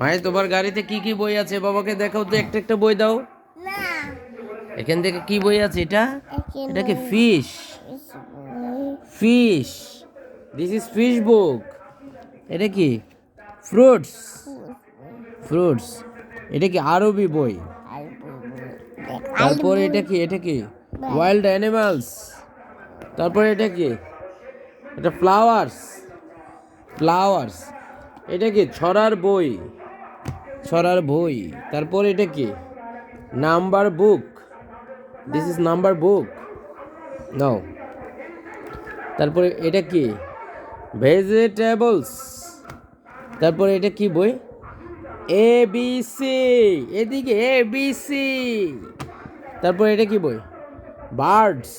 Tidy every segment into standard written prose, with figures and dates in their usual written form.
মাহিদ, তোমার গাড়িতে কি কি বই আছে বাবাকে দেখাও তো, একটা একটা বই দাও। এখান থেকে কি বই আছে? এটা এটা কি fish? Fish, this is fish book. এটা কি? ফ্রুটস। ফ্রুটস, এটা কি? আরবি বই। তারপর এটা কি? এটা কি? Wild animals. তারপর এটা কি? এটা ফ্লাওয়ার্স। ফ্লাওয়ার্স, এটা কি? ছড়ার বই। ছড়ার বই। তারপর এটা কি? Number book, this is number book. নাও। তারপরে এটা কি? ভেজিটেবলস। তারপরে এটা কি বই? এ বি সি, এদিকে এ বি সি। তারপর এটা কি বই? বার্ডস।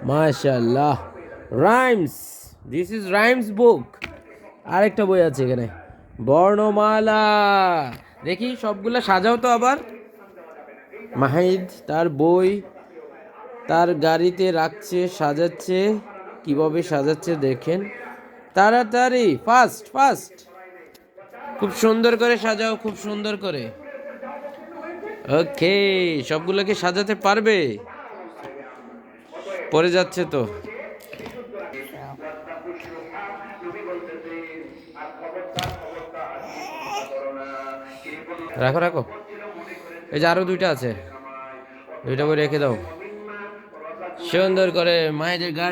মাশাআল্লাহ। রাইমস, দিস ইজ রাইমস বুক। আরেকটা বই আছে এখানে, বর্ণমালা। দেখি সবগুলা সাজাও তো আবার। মাহিদ তার বই তার গাড়িতে রাখছে, সাজাচ্ছে। কিভাবে সাজাচ্ছে দেখেন। তাড়াতাড়ি, ফাস্ট ফাস্ট, খুব সুন্দর করে সাজাও, খুব সুন্দর করে। ওকে, সবগুলোকে সাজাতে পারবে? পড়ে যাচ্ছে তো। রাখো রাখো, এই যে আরো দুইটা আছে, দুইটা বই রেখে দাও সুন্দর করে। মায়েদের গাড়ি